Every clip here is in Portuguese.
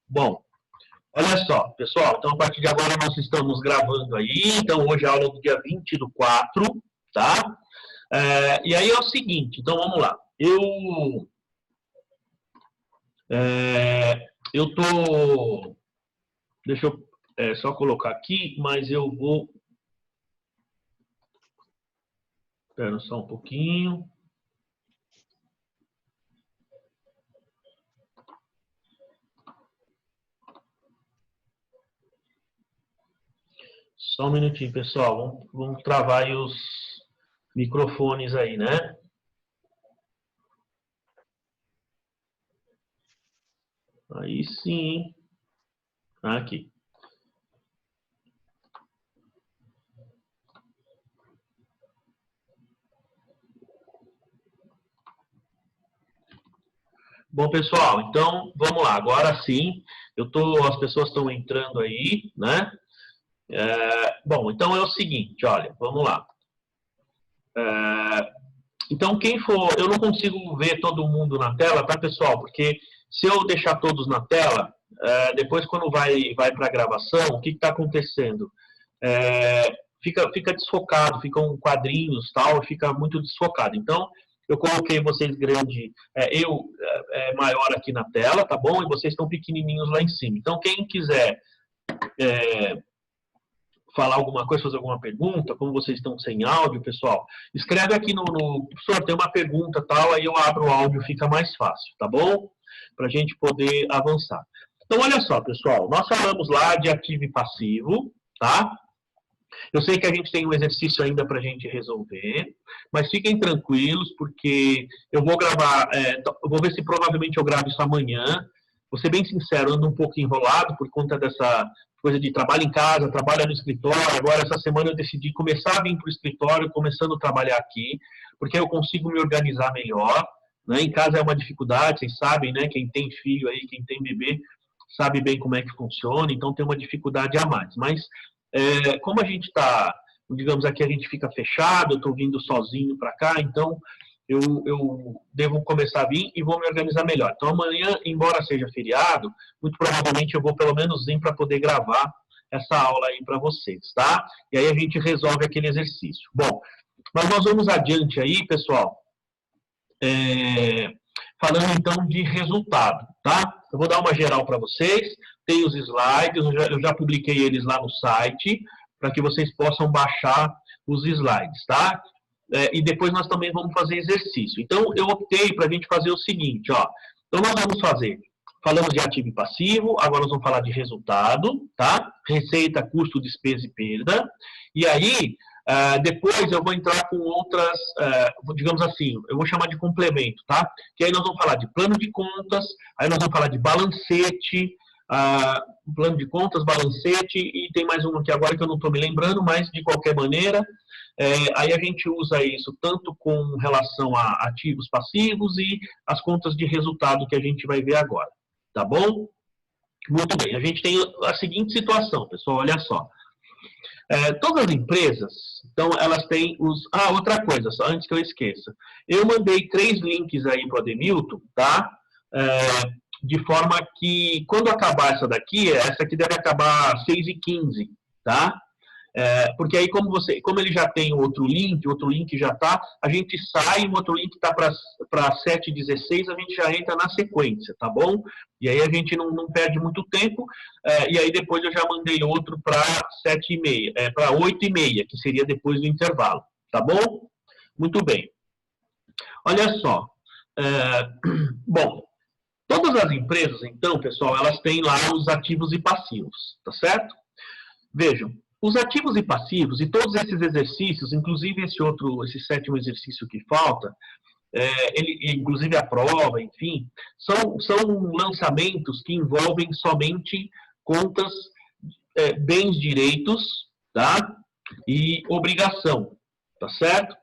Bom, olha só, pessoal, então a partir de agora nós estamos gravando aí, então hoje é a aula do dia 20/4, tá? E aí é o seguinte, então vamos lá. Eu tô... Deixa eu só colocar aqui, mas eu vou... Espera só um pouquinho. Só um minutinho, pessoal. Vamos travar aí os microfones aí, né? Aí sim. Aqui. Bom, pessoal, então vamos lá. Agora sim, as pessoas estão entrando aí, né? Bom, então é o seguinte, olha, vamos lá. Então, quem for... Eu não consigo ver todo mundo na tela, tá, pessoal? Porque se eu deixar todos na tela, depois quando vai para a gravação, o que está acontecendo? Fica desfocado, ficam quadrinhos, tal, fica muito desfocado. Então, eu coloquei vocês grande, maior aqui na tela, tá bom? E vocês estão pequenininhos lá em cima. Então, quem quiser falar alguma coisa, fazer alguma pergunta, como vocês estão sem áudio, pessoal, escreve aqui professor, tem uma pergunta, tal, aí eu abro o áudio, fica mais fácil, tá bom? Para a gente poder avançar. Então, olha só, pessoal, nós falamos lá de ativo e passivo, tá? Eu sei que a gente tem um exercício ainda para a gente resolver, mas fiquem tranquilos, porque eu vou gravar, eu vou ver se provavelmente eu gravo isso amanhã. Vou ser bem sincero, ando um pouco enrolado por conta dessa coisa de trabalho em casa, trabalho no escritório. Agora, essa semana eu decidi começar a vir para o escritório, começando a trabalhar aqui, porque eu consigo me organizar melhor, né? Em casa é uma dificuldade, vocês sabem, né? Quem tem filho aí, quem tem bebê, sabe bem como é que funciona, então tem uma dificuldade a mais. Mas, como a gente está, digamos, aqui a gente fica fechado, eu estou vindo sozinho para cá, então eu devo começar a vir e vou me organizar melhor. Então, amanhã, embora seja feriado, muito provavelmente eu vou pelo menos vir para poder gravar essa aula aí para vocês, tá? E aí a gente resolve aquele exercício. Bom, mas nós vamos adiante aí, pessoal, falando então de resultado, tá? Eu vou dar uma geral para vocês, tem os slides, eu já publiquei eles lá no site, para que vocês possam baixar os slides, tá? E depois nós também vamos fazer exercício. Então, eu optei para a gente fazer o seguinte, ó. Então, nós vamos falamos de ativo e passivo, agora nós vamos falar de resultado, tá? Receita, custo, despesa e perda. E aí, depois eu vou entrar com outras, digamos assim, eu vou chamar de complemento, tá? Que aí nós vamos falar de plano de contas, aí nós vamos falar de balancete, plano de contas, balancete, e tem mais um aqui agora que eu não estou me lembrando, mas de qualquer maneira, aí a gente usa isso tanto com relação a ativos passivos e as contas de resultado que a gente vai ver agora, tá bom? Muito bem, a gente tem a seguinte situação, pessoal, olha só. Todas as empresas, então, elas têm os... outra coisa, só antes que eu esqueça. Eu mandei 3 links aí para o Ademilton, tá? De forma que, quando acabar essa aqui deve acabar às 6h15, tá? Porque aí, como ele já tem outro link já está, a gente sai, o outro link está para 7h16, a gente já entra na sequência, tá bom? E aí a gente não perde muito tempo, e aí depois eu já mandei outro para 7h30, para 8h30, que seria depois do intervalo, tá bom? Muito bem. Olha só. Bom, todas as empresas, então, pessoal, elas têm lá os ativos e passivos, tá certo? Vejam, os ativos e passivos, e todos esses exercícios, inclusive esse 7º exercício que falta, inclusive a prova, enfim, são lançamentos que envolvem somente contas, bens, direitos, tá? E obrigação, tá certo?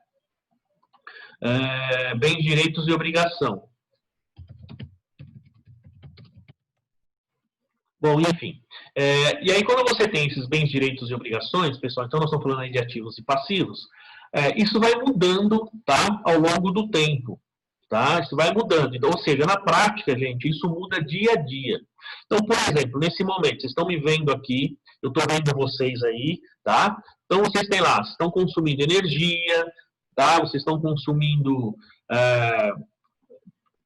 Bens, direitos e obrigação. Bom, enfim. E aí, quando você tem esses bens, direitos e obrigações, pessoal, então nós estamos falando aí de ativos e passivos, isso vai mudando, tá, ao longo do tempo. tá? Isso vai mudando. Então, ou seja, na prática, gente, isso muda dia a dia. Então, por exemplo, nesse momento, vocês estão me vendo aqui, eu estou vendo vocês aí, tá? Então, vocês têm lá, vocês estão consumindo energia, tá? Vocês estão consumindo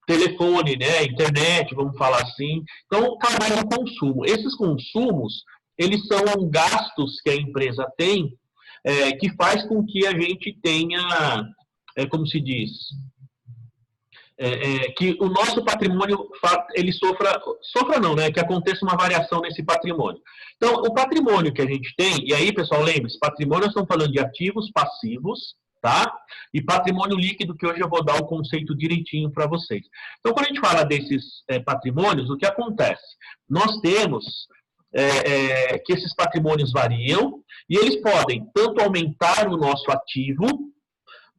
telefone, né? Internet, vamos falar assim. Então, tamanho do consumo. Esses consumos, eles são gastos que a empresa tem, que faz com que a gente tenha, como se diz, que o nosso patrimônio ele sofra não, né? Que aconteça uma variação nesse patrimônio. Então, o patrimônio que a gente tem, e aí, pessoal, lembre-se, patrimônio nós estamos falando de ativos passivos, tá? E patrimônio líquido, que hoje eu vou dar o conceito direitinho para vocês. Então, quando a gente fala desses patrimônios, o que acontece? Nós temos que esses patrimônios variam e eles podem tanto aumentar o nosso ativo,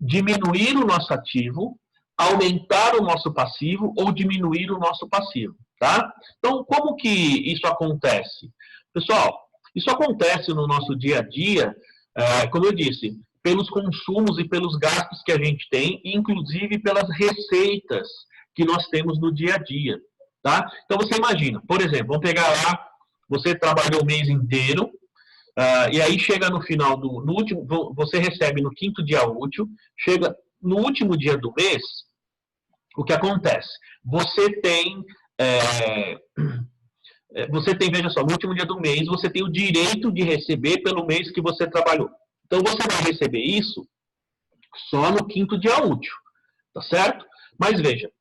diminuir o nosso ativo, aumentar o nosso passivo ou diminuir o nosso passivo, tá? Então, como que isso acontece? Pessoal, isso acontece no nosso dia a dia, como eu disse, pelos consumos e pelos gastos que a gente tem, inclusive pelas receitas que nós temos no dia a dia, tá? Então, você imagina, por exemplo, vamos pegar lá, você trabalhou o mês inteiro, e aí chega no final no último, você recebe no 5º dia útil, chega no último dia do mês, o que acontece? Você tem, veja só, no último dia do mês, você tem o direito de receber pelo mês que você trabalhou. Então, você vai receber isso só no 5º dia útil, tá certo? Mas veja,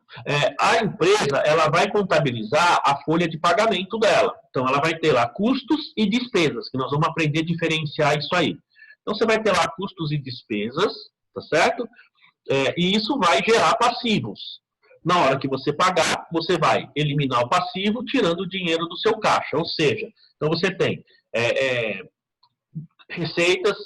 a empresa, ela vai contabilizar a folha de pagamento dela. Então, ela vai ter lá custos e despesas, que nós vamos aprender a diferenciar isso aí. Então, você vai ter lá custos e despesas, tá certo? E isso vai gerar passivos. Na hora que você pagar, você vai eliminar o passivo, tirando o dinheiro do seu caixa. Ou seja, então você tem receitas,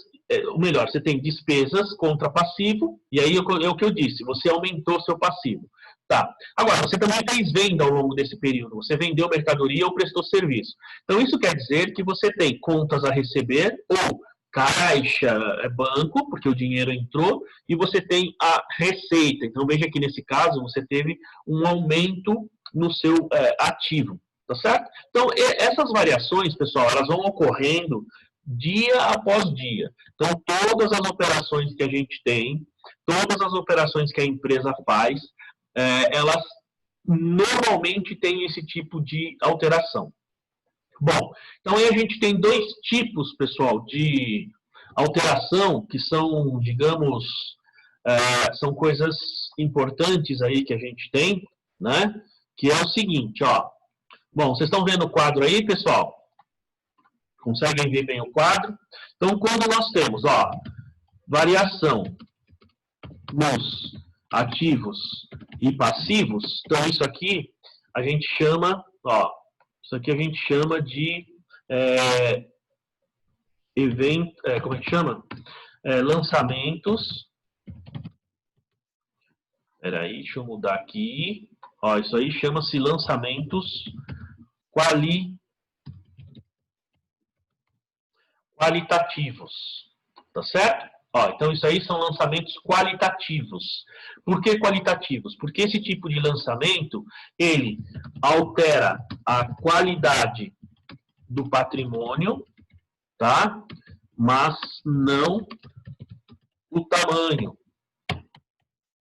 ou melhor, você tem despesas contra passivo, e aí é o que eu disse, você aumentou seu passivo. Tá. Agora, você também fez venda ao longo desse período, você vendeu mercadoria ou prestou serviço. Então, isso quer dizer que você tem contas a receber ou caixa, banco, porque o dinheiro entrou, e você tem a receita. Então, veja que nesse caso, você teve um aumento no seu ativo, tá certo? Então, essas variações, pessoal, elas vão ocorrendo dia após dia. Então, todas as operações que a gente tem, todas as operações que a empresa faz, elas normalmente têm esse tipo de alteração. Bom, então aí a gente tem dois tipos, pessoal, de alteração que são, digamos, são coisas importantes aí que a gente tem, né? Que é o seguinte, ó. Bom, vocês estão vendo o quadro aí, pessoal? Conseguem ver bem o quadro? Então, quando nós temos, ó, variação nos ativos e passivos, então isso aqui a gente chama, ó, isso aqui a gente chama de evento, como é que chama? Lançamentos. Espera aí, deixa eu mudar aqui. Ó, isso aí chama-se lançamentos qualitativos, tá certo? Ó, então isso aí são lançamentos qualitativos. Por que qualitativos? Porque esse tipo de lançamento, ele altera a qualidade do patrimônio, tá? Mas não o tamanho,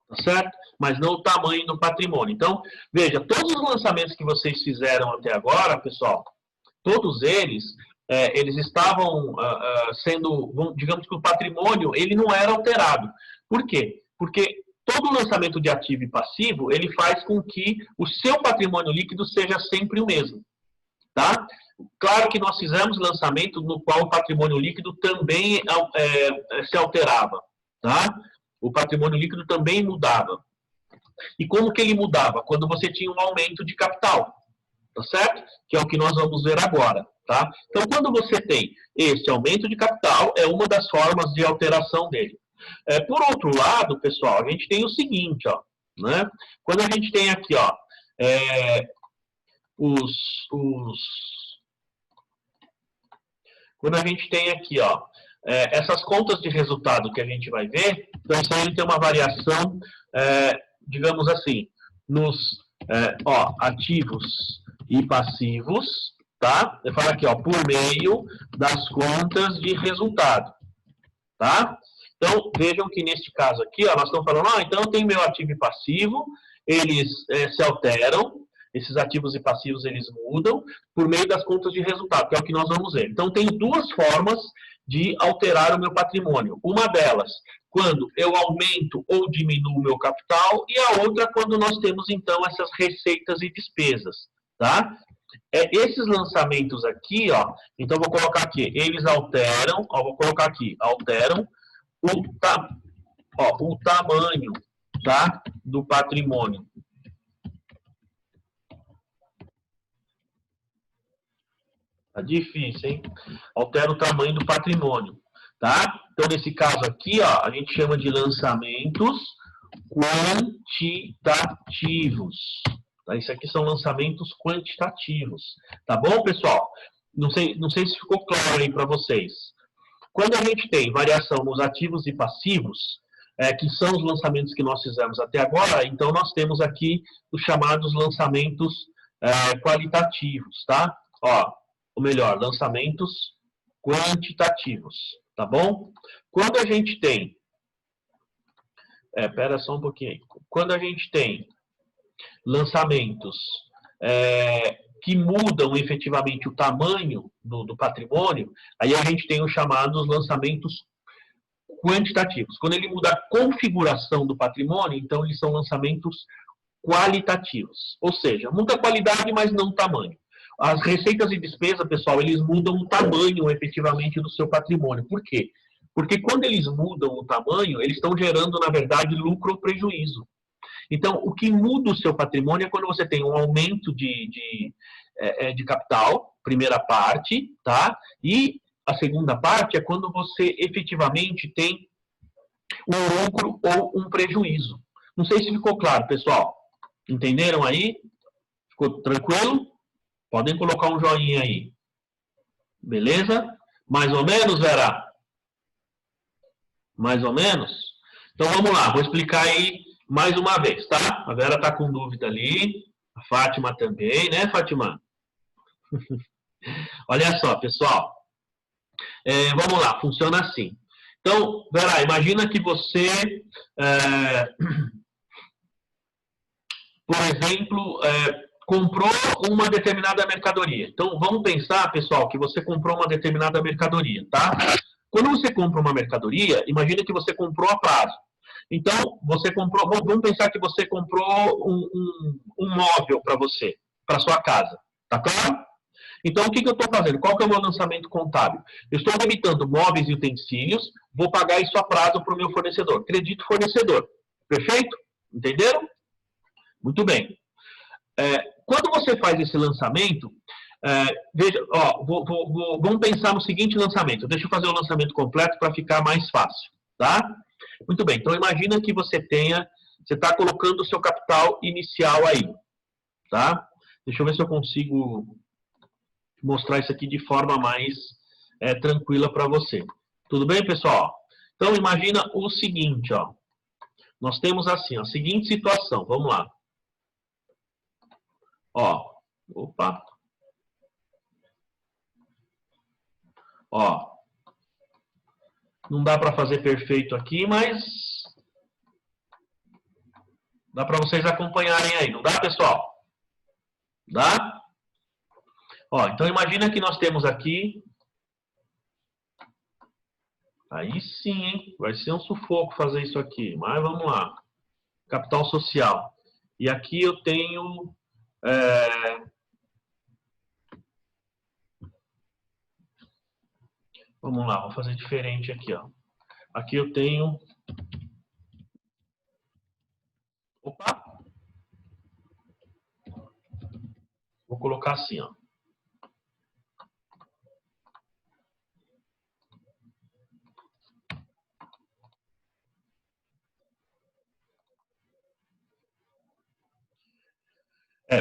tá certo? Mas não o tamanho do patrimônio. Então, veja, todos os lançamentos que vocês fizeram até agora, pessoal, todos eles estavam sendo, digamos que o patrimônio, ele não era alterado. Por quê? Porque todo lançamento de ativo e passivo, ele faz com que o seu patrimônio líquido seja sempre o mesmo, tá? Claro que nós fizemos lançamento no qual o patrimônio líquido também se alterava, tá? O patrimônio líquido também mudava. E como que ele mudava? Quando você tinha um aumento de capital, tá certo? Que é o que nós vamos ver agora, tá? Então, quando você tem esse aumento de capital, é uma das formas de alteração dele. Por outro lado, pessoal, a gente tem o seguinte, ó, né? Quando a gente tem aqui, ó, quando a gente tem aqui, ó, essas contas de resultado que a gente vai ver, então isso aí tem uma variação digamos assim, nos ativos e passivos, tá? Eu falo aqui, ó, por meio das contas de resultado, tá? Então, vejam que neste caso aqui, ó, nós estamos falando, então eu tenho meu ativo e passivo, eles se alteram, esses ativos e passivos eles mudam por meio das contas de resultado, que é o que nós vamos ver. Então, tenho duas formas de alterar o meu patrimônio. Uma delas, quando eu aumento ou diminuo o meu capital, e a outra, quando nós temos, então, essas receitas e despesas, tá? Esses lançamentos aqui, ó, então vou colocar aqui, eles alteram, ó, vou colocar aqui, alteram o tamanho, tá, do patrimônio. Tá difícil, hein? Altera o tamanho do patrimônio, tá? Então, nesse caso aqui, ó, a gente chama de lançamentos quantitativos. Tá? Isso aqui são lançamentos quantitativos. Tá bom, pessoal? Não sei se ficou claro aí para vocês. Quando a gente tem variação nos ativos e passivos, que são os lançamentos que nós fizemos até agora, então nós temos aqui os chamados lançamentos qualitativos, tá? Ó, ou melhor, lançamentos quantitativos, tá bom? Quando a gente tem... Pera só um pouquinho aí. Quando a gente tem lançamentos que mudam efetivamente o tamanho do patrimônio, aí a gente tem os chamados lançamentos quantitativos. Quando ele muda a configuração do patrimônio, então eles são lançamentos qualitativos. Ou seja, muda a qualidade, mas não o tamanho. As receitas e despesas, pessoal, eles mudam o tamanho efetivamente do seu patrimônio. Por quê? Porque quando eles mudam o tamanho, eles estão gerando, na verdade, lucro ou prejuízo. Então, o que muda o seu patrimônio é quando você tem um aumento de capital, primeira parte, tá? E a segunda parte é quando você efetivamente tem um lucro ou um prejuízo. Não sei se ficou claro, pessoal. Entenderam aí? Ficou tranquilo? Podem colocar um joinha aí. Beleza? Mais ou menos, Vera? Mais ou menos? Então vamos lá, vou explicar aí mais uma vez, tá? A Vera está com dúvida ali, a Fátima também, né, Fátima? Olha só, pessoal. Vamos lá, funciona assim. Então, Vera, imagina que você, por exemplo, comprou uma determinada mercadoria. Então, vamos pensar, pessoal, que você comprou uma determinada mercadoria, tá? Quando você compra uma mercadoria, imagina que você comprou a prazo. Então, você comprou, vamos pensar que você comprou um móvel para você, para sua casa, tá claro? Então, o que eu estou fazendo? Qual que é o meu lançamento contábil? Eu estou debitando móveis e utensílios, vou pagar isso a prazo para o meu fornecedor. Credito fornecedor. Perfeito? Entenderam? Muito bem. Quando você faz esse lançamento, veja, vamos pensar no seguinte lançamento. Deixa eu fazer o lançamento completo para ficar mais fácil, tá? Muito bem. Então, imagina que você está colocando o seu capital inicial aí, tá? Deixa eu ver se eu consigo mostrar isso aqui de forma mais tranquila para você. Tudo bem, pessoal? Então, imagina o seguinte, ó. Nós temos assim, a seguinte situação. Vamos lá. Ó, opa. Ó, não dá para fazer perfeito aqui, mas dá para vocês acompanharem aí. Não dá, pessoal? Dá? Ó, então imagina que nós temos aqui... Aí sim, hein? Vai ser um sufoco fazer isso aqui. Mas vamos lá. Capital social. E aqui eu tenho... Vamos lá, vou fazer diferente aqui, ó. Aqui eu tenho... Opa! Vou colocar assim, ó.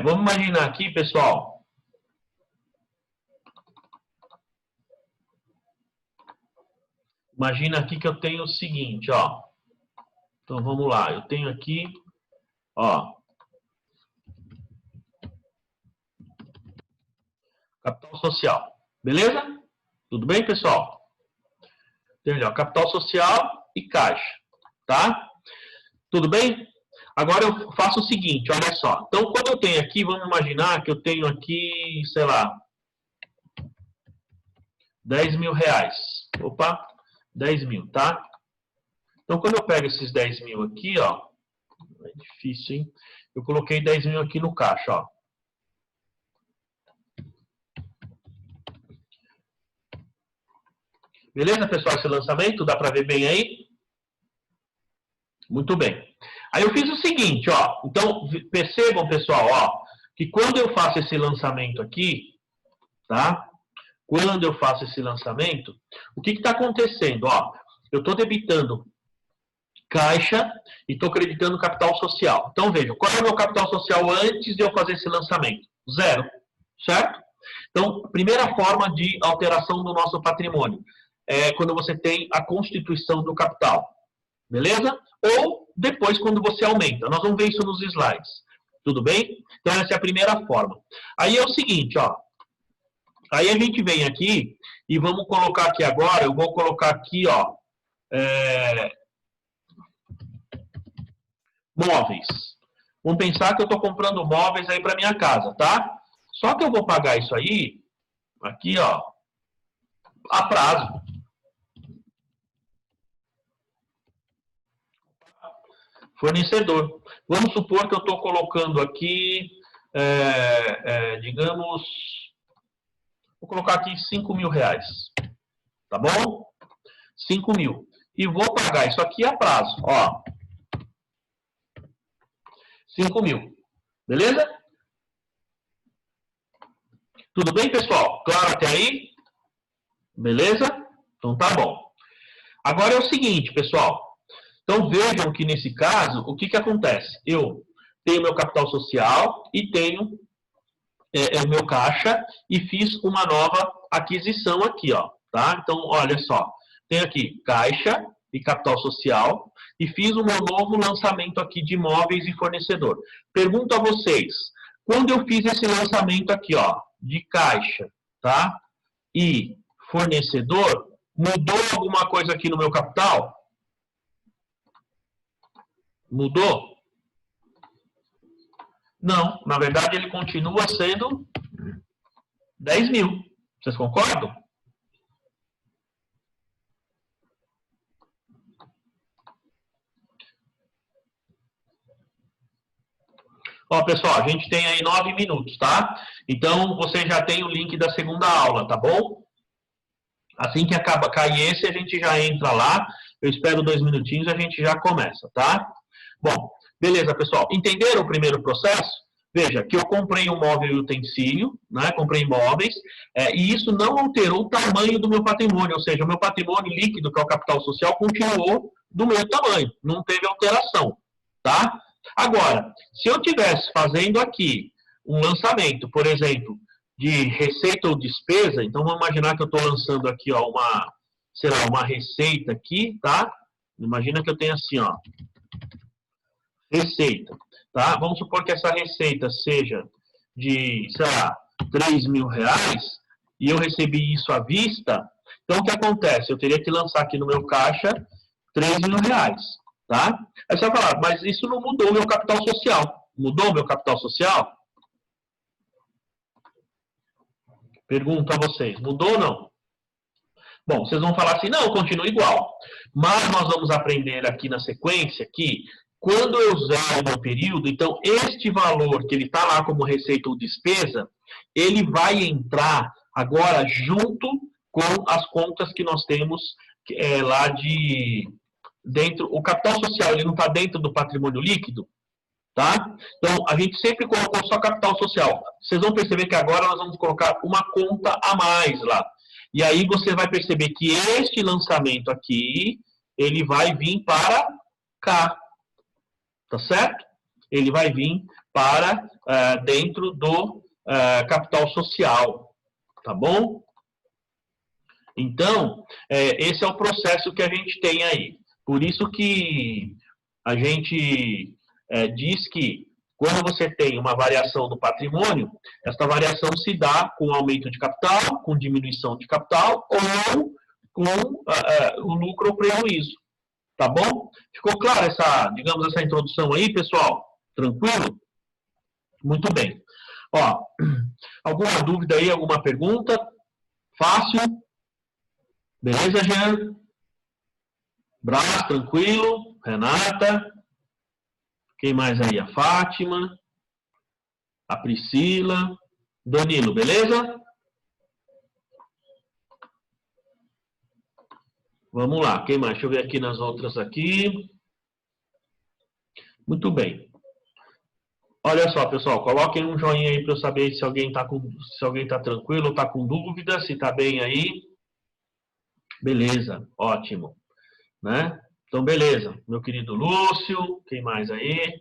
Vamos imaginar aqui, pessoal. Imagina aqui que eu tenho o seguinte, ó. Então, vamos lá. Eu tenho aqui Ó. Capital social. Beleza? Tudo bem, pessoal? Entendeu? Capital social e caixa. Tá? Tudo bem? Agora eu faço o seguinte, olha só. Então, quando eu tenho aqui, vamos imaginar que eu tenho aqui, sei lá, 10 mil reais. Opa, 10 mil, tá? Então, quando eu pego esses 10 mil aqui, ó, é difícil, hein? Eu coloquei 10 mil aqui no caixa, ó. Beleza, pessoal, esse lançamento? Dá para ver bem aí? Muito bem. Aí eu fiz o seguinte, ó. Então, percebam, pessoal, ó, que quando eu faço esse lançamento aqui, tá? Quando eu faço esse lançamento, o que está acontecendo? Ó, eu estou debitando caixa e estou creditando capital social. Então, vejam, qual é o meu capital social antes de eu fazer esse lançamento? Zero, certo? Então, primeira forma de alteração do nosso patrimônio é quando você tem a constituição do capital. Beleza? Ou depois quando você aumenta. Nós vamos ver isso nos slides. Tudo bem? Então, essa é a primeira forma. Aí é o seguinte, ó. Aí a gente vem aqui e vamos colocar aqui agora, eu vou colocar aqui, ó, móveis. Vamos pensar que eu estou comprando móveis aí para minha casa, tá? Só que eu vou pagar isso aí, aqui, ó, a prazo. Fornecedor. Vamos supor que eu estou colocando aqui, digamos, vou colocar aqui 5 mil reais. Tá bom? 5 mil. E vou pagar isso aqui a prazo, ó. 5 mil. Beleza? Tudo bem, pessoal? Claro até aí? Beleza? Então tá bom. Agora é o seguinte, pessoal. Então vejam que nesse caso, o que acontece? Eu tenho meu capital social e tenho o meu caixa e fiz uma nova aquisição aqui, ó. Tá? Então, olha só. Tenho aqui caixa e capital social e fiz um novo lançamento aqui de imóveis e fornecedor. Pergunto a vocês, quando eu fiz esse lançamento aqui, ó, de caixa, tá? E fornecedor, mudou alguma coisa aqui no meu capital? Mudou? Não, na verdade ele continua sendo 10 mil. Vocês concordam? Ó, pessoal, a gente tem aí 9 minutos, tá? Então, você já tem o link da segunda aula, tá bom? Assim que cair esse, a gente já entra lá. Eu espero 2 minutinhos e a gente já começa, tá? Bom, beleza, pessoal. Entenderam o primeiro processo? Veja, que eu comprei um móvel e utensílio, né? Comprei imóveis, e isso não alterou o tamanho do meu patrimônio, ou seja, o meu patrimônio líquido, que é o capital social, continuou do meu tamanho, não teve alteração, tá? Agora, se eu estivesse fazendo aqui um lançamento, por exemplo, de receita ou despesa, então vamos imaginar que eu estou lançando aqui, ó, sei lá, uma receita aqui, tá? Imagina que eu tenho assim, ó, receita, tá? Vamos supor que essa receita seja de, sei lá, 3 mil reais e eu recebi isso à vista, então o que acontece? Eu teria que lançar aqui no meu caixa 3 mil reais, tá? Aí você vai falar, mas isso não mudou o meu capital social. Mudou o meu capital social? Pergunto a vocês, mudou ou não? Bom, vocês vão falar assim, não, continua igual. Mas nós vamos aprender aqui na sequência que quando eu usar o meu período, então este valor que ele está lá como receita ou despesa, ele vai entrar agora junto com as contas que nós temos lá de dentro. O capital social ele não está dentro do patrimônio líquido, tá? Então a gente sempre colocou só capital social. Vocês vão perceber que agora nós vamos colocar uma conta a mais lá. E aí você vai perceber que este lançamento aqui ele vai vir para cá. Tá certo? Ele vai vir para dentro do capital social, tá bom? Então, esse é o processo que a gente tem aí. Por isso que a gente diz que quando você tem uma variação no patrimônio, esta variação se dá com aumento de capital, com diminuição de capital ou com o lucro ou prejuízo. Tá bom? Ficou claro digamos, essa introdução aí, pessoal? Tranquilo? Muito bem. Ó, alguma dúvida aí, alguma pergunta? Fácil? Beleza, Jean? Brás, tranquilo? Renata? Quem mais aí? A Fátima? A Priscila? Danilo, beleza? Vamos lá, quem mais? Deixa eu ver aqui nas outras aqui. Muito bem. Olha só, pessoal, coloquem um joinha aí para eu saber se alguém está tranquilo, está com dúvida, se está bem aí. Beleza, ótimo. Né? Então, beleza. Meu querido Lúcio, quem mais aí?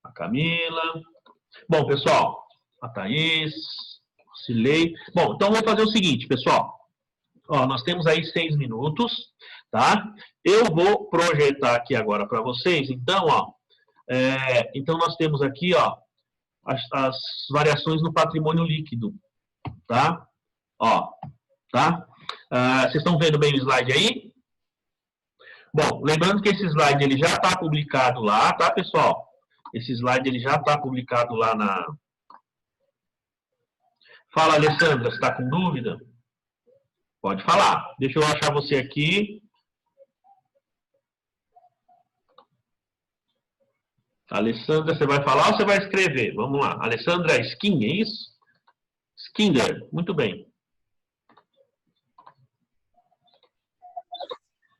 A Camila. Bom, pessoal, a Thaís, o Cilei. Bom, então vamos fazer o seguinte, pessoal. Ó, nós temos aí 6 minutos, tá? Eu vou projetar aqui agora para vocês. Então, ó, então nós temos aqui, ó, as variações no patrimônio líquido, tá? Ó, tá? Vocês estão vendo bem o slide aí? Bom, lembrando que esse slide ele já está publicado lá, tá, pessoal? Esse slide ele já está publicado lá na... Fala, Alessandra, você está com dúvida? Pode falar. Deixa eu achar você aqui. Alessandra, você vai falar ou você vai escrever? Vamos lá. Alessandra Skin, é isso? Skinner, muito bem.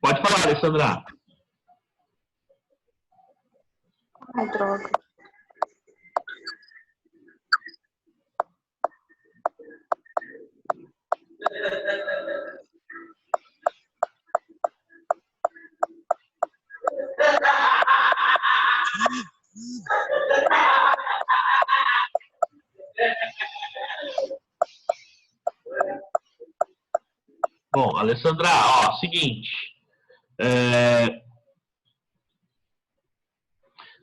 Pode falar, Alessandra. Ai, droga. Bom, Alessandra, ó, seguinte.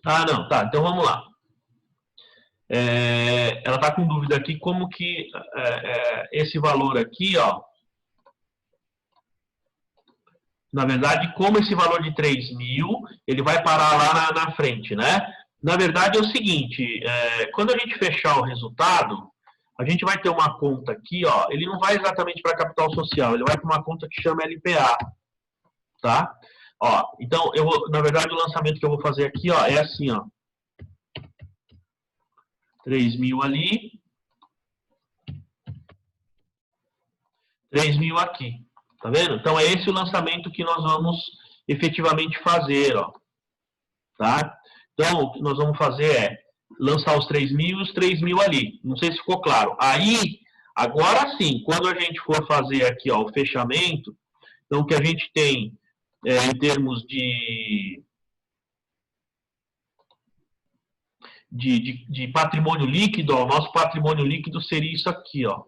Ah, não, tá, então vamos lá. Ela está com dúvida aqui como que esse valor aqui, ó, na verdade, como esse valor de 3.000, ele vai parar lá na frente, né? Na verdade é o seguinte, quando a gente fechar o resultado, a gente vai ter uma conta aqui, ó, ele não vai exatamente para capital social, ele vai para uma conta que chama LPA, tá? Ó, então, na verdade, o lançamento que eu vou fazer aqui, ó, é assim, ó. 3.000 ali. 3.000 aqui. Tá vendo? Então, é esse o lançamento que nós vamos efetivamente fazer, ó. Tá? Então, o que nós vamos fazer é lançar os 3.000 e os 3.000 ali. Não sei se ficou claro. Aí, agora sim, quando a gente for fazer aqui, ó, o fechamento, então, o que a gente tem em termos de patrimônio líquido, ó, o nosso patrimônio líquido seria isso aqui, ó.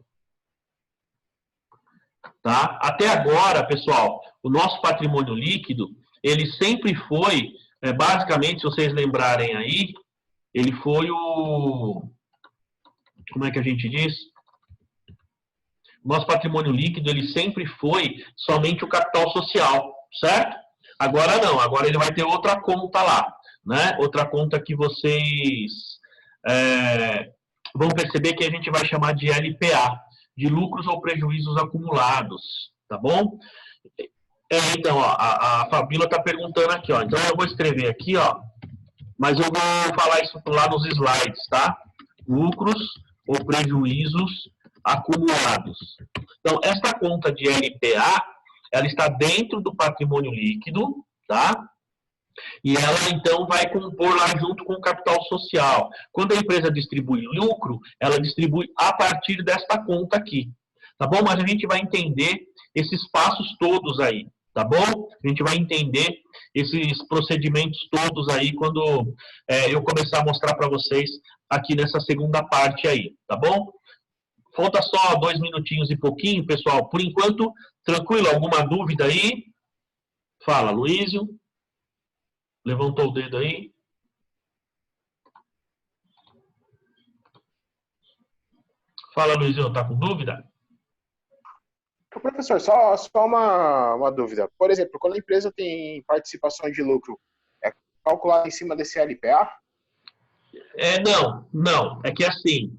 Tá? Até agora, pessoal, o nosso patrimônio líquido, ele sempre foi, basicamente, se vocês lembrarem aí, ele foi como é que a gente diz? O nosso patrimônio líquido, ele sempre foi somente o capital social, certo? Agora não, agora ele vai ter outra conta lá, né? Outra conta que vocês vão perceber que a gente vai chamar de LPA, de lucros ou prejuízos acumulados, tá bom? Então, ó, a Fabíola está perguntando aqui, ó. Então, eu vou escrever aqui, ó, mas eu vou falar isso lá nos slides, tá? Lucros ou prejuízos acumulados. Então, essa conta de LPA, ela está dentro do patrimônio líquido, tá? E ela, então, vai compor lá junto com o capital social. Quando a empresa distribui lucro, ela distribui a partir desta conta aqui, tá bom? Mas a gente vai entender esses passos todos aí, tá bom? A gente vai entender esses procedimentos todos aí quando eu começar a mostrar para vocês aqui nessa segunda parte aí, tá bom? Falta só 2 minutinhos e pouquinho, pessoal. Por enquanto, tranquilo? Alguma dúvida aí? Fala, Luísio. Levantou o dedo aí. Fala, Luizinho, tá com dúvida? Ô, professor, só uma dúvida. Por exemplo, quando a empresa tem participação de lucro, é calculado em cima desse LPA? Não. É que assim,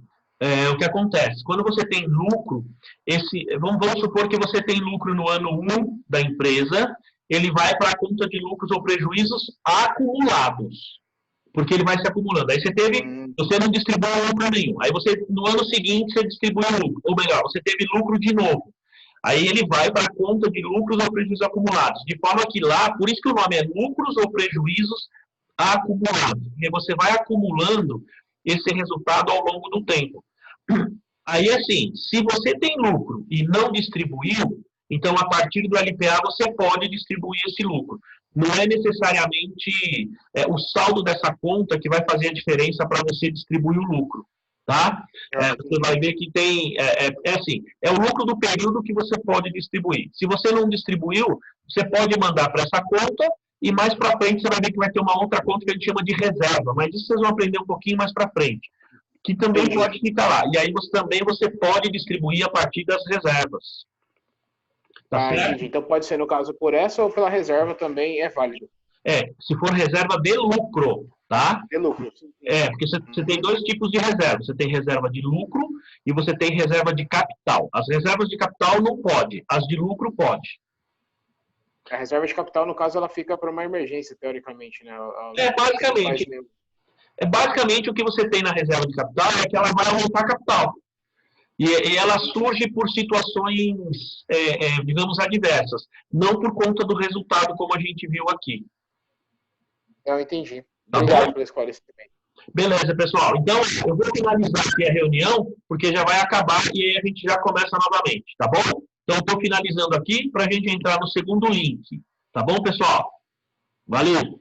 o que acontece? Quando você tem lucro, vamos supor que você tem lucro no ano 1 da empresa, ele vai para a conta de lucros ou prejuízos acumulados, porque ele vai se acumulando. Aí você não distribui lucro nenhum. Aí no ano seguinte, você distribui o lucro. Ou melhor, você teve lucro de novo. Aí ele vai para a conta de lucros ou prejuízos acumulados. De forma que lá, por isso que o nome é lucros ou prejuízos acumulados. Porque você vai acumulando esse resultado ao longo do tempo. Aí, assim, se você tem lucro e não distribuiu, então, a partir do LPA, você pode distribuir esse lucro. Não é necessariamente o saldo dessa conta que vai fazer a diferença para você distribuir o lucro. Tá? Você vai ver que tem, assim, é o lucro do período que você pode distribuir. Se você não distribuiu, você pode mandar para essa conta e mais para frente você vai ver que vai ter uma outra conta que a gente chama de reserva, mas isso vocês vão aprender um pouquinho mais para frente, que também pode ficar lá. E aí você pode distribuir a partir das reservas. Tá certo? Entendi. Então pode ser no caso por essa ou pela reserva também é válido. Se for reserva de lucro, tá? De lucro. Porque você tem dois tipos de reserva. Você tem reserva de lucro e você tem reserva de capital. As reservas de capital não pode, as de lucro pode. A reserva de capital, no caso, ela fica para uma emergência, teoricamente, né? Basicamente o que você tem na reserva de capital é que ela vai aumentar capital. E ela surge por situações, digamos, adversas. Não por conta do resultado, como a gente viu aqui. Eu entendi. Tá Obrigado bom? pelo esclarecimento. Beleza, pessoal. Então, eu vou finalizar aqui a reunião, porque já vai acabar e aí a gente já começa novamente, tá bom? Então, estou finalizando aqui para a gente entrar no segundo link. Tá bom, pessoal? Valeu!